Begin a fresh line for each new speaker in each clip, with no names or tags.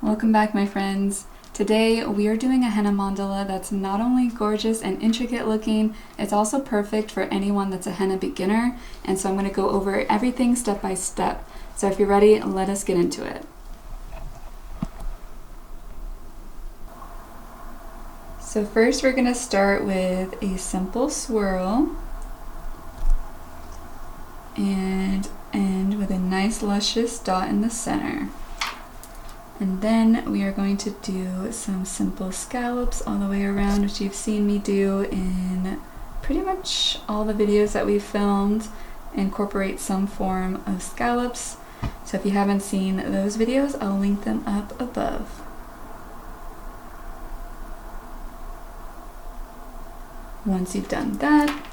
Welcome back, my friends. Today we are doing a henna mandala that's not only gorgeous and intricate looking, it's also perfect for anyone that's a henna beginner. And so I'm going to go over everything step by step. So if you're ready, let us get into it. So first we're going to start with a simple swirl and end with a nice luscious dot in the center. And then we are going to do some simple scallops all the way around, which you've seen me do in pretty much all the videos that we've filmed. Incorporate some form of scallops. So if you haven't seen those videos, I'll link them up above. Once you've done that,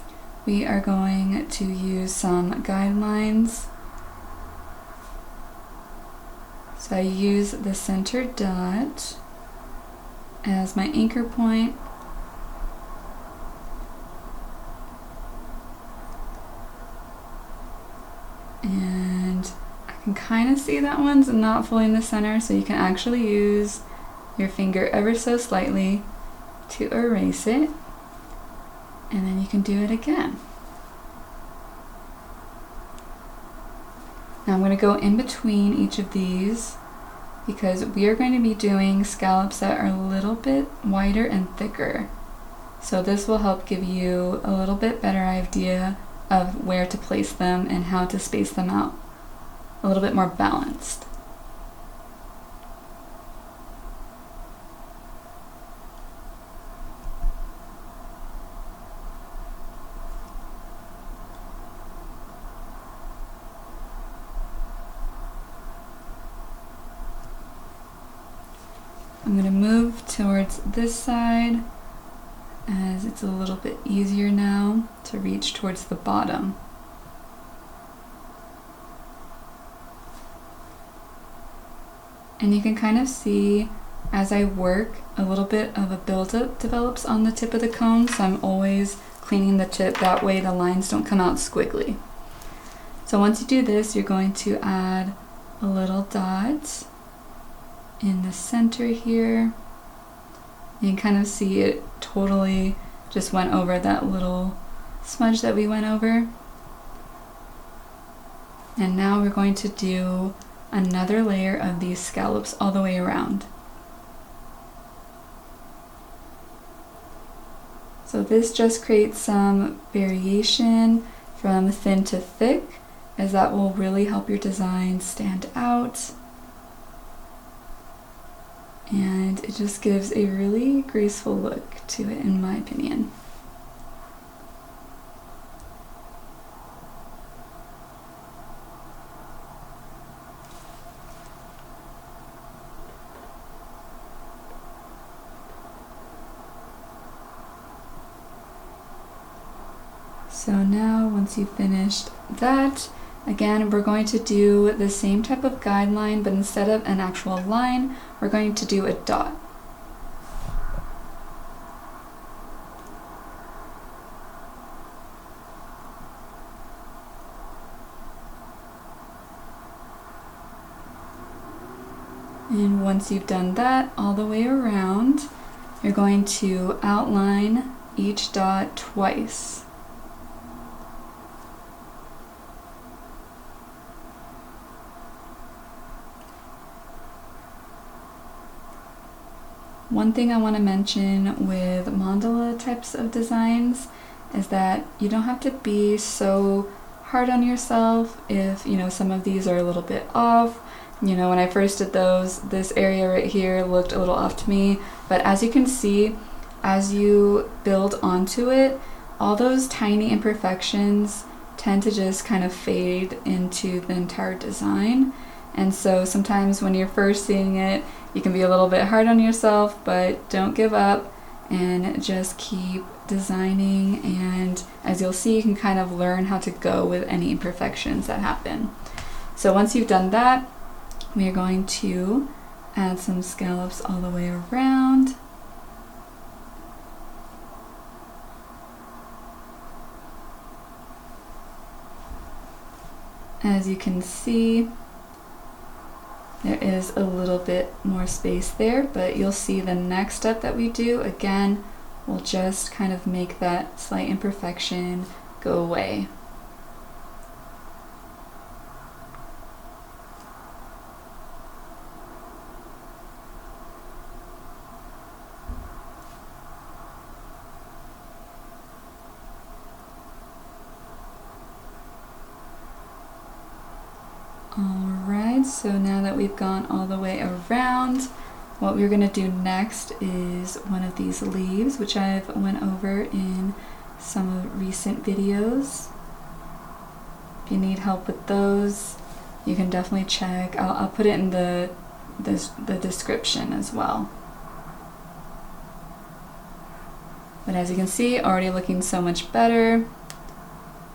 we are going to use some guidelines. So I use the center dot as my anchor point. And I can kind of see that one's not fully in the center, so you can actually use your finger ever so slightly to erase it. And then you can do it again. Now I'm going to go in between each of these because we are going to be doing scallops that are a little bit wider and thicker. So this will help give you a little bit better idea of where to place them and how to space them out a little bit more balanced. I'm going to move towards this side as it's a little bit easier now to reach towards the bottom. And you can kind of see as I work a little bit of a buildup develops on the tip of the cone, so I'm always cleaning the tip, that way the lines don't come out squiggly. So once you do this, you're going to add a little dot in the center here. You can kind of see it totally just went over that little smudge that we went over. And now we're going to do another layer of these scallops all the way around. So this just creates some variation from thin to thick, as that will really help your design stand out. And it just gives a really graceful look to it, in my opinion. So now, once you've finished that, again, we're going to do the same type of guideline, but instead of an actual line, we're going to do a dot. And once you've done that all the way around, you're going to outline each dot twice. One thing I want to mention with mandala types of designs is that you don't have to be so hard on yourself if, some of these are a little bit off. When I first did those, this area right here looked a little off to me, but as you can see, as you build onto it, all those tiny imperfections tend to just kind of fade into the entire design. And so sometimes when you're first seeing it, you can be a little bit hard on yourself, but don't give up and just keep designing. And as you'll see, you can kind of learn how to go with any imperfections that happen. So once you've done that, we are going to add some scallops all the way around. As you can see, there is a little bit more space there, but you'll see the next step that we do, again, will just kind of make that slight imperfection go away. Alright, so now that we've gone all the way around, what we're going to do next is one of these leaves, which I've went over in some recent videos. If you need help with those, you can definitely check. I'll put it in the description as well. But as you can see, already looking so much better.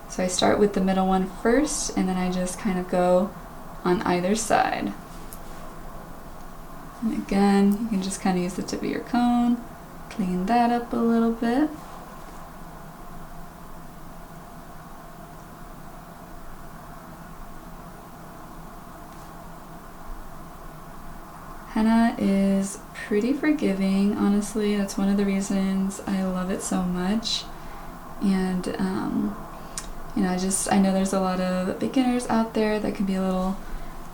So I start with the middle one first, and then I just kind of go on either side. And again, you can just kind of use the tip of your cone, clean that up a little bit. Henna is pretty forgiving, honestly. That's one of the reasons I love it so much. And you know, I know there's a lot of beginners out there that can be a little,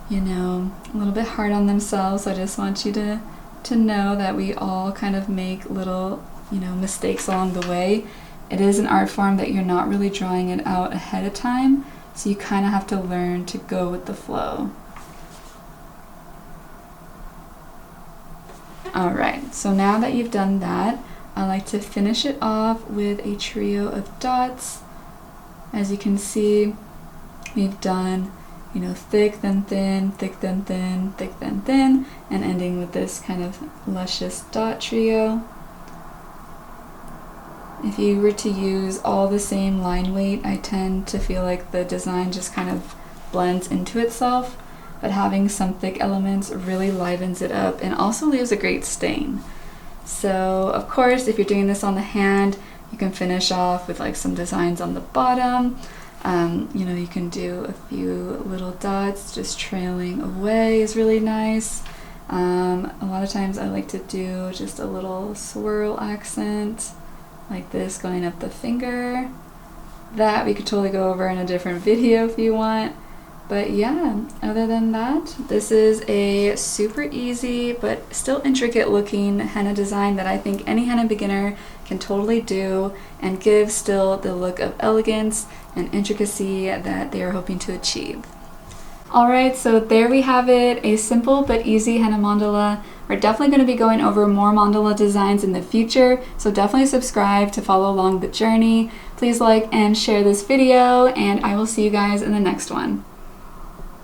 you know, a little bit hard on themselves. So I just want you to know that we all kind of make little, you know, mistakes along the way. It is an art form that you're not really drawing it out ahead of time, so you kind of have to learn to go with the flow. Alright, so now that you've done that, I like to finish it off with a trio of dots. As you can see, we've done, you know, thick, then thin, thick, then thin, thick, then thin, and ending with this kind of luscious dot trio. If you were to use all the same line weight, I tend to feel like the design just kind of blends into itself, but having some thick elements really livens it up and also leaves a great stain. So, of course, if you're doing this on the hand, you can finish off with like some designs on the bottom. You know, you can do a few little dots just trailing away is really nice. A lot of times I like to do just a little swirl accent like this going up the finger. That we could totally go over in a different video if you want. But yeah, other than that, this is a super easy but still intricate looking henna design that I think any henna beginner can totally do and give still the look of elegance and intricacy that they are hoping to achieve. Alright, so there we have it, a simple but easy henna mandala. We're definitely going to be going over more mandala designs in the future, so definitely subscribe to follow along the journey. Please like and share this video, and I will see you guys in the next one.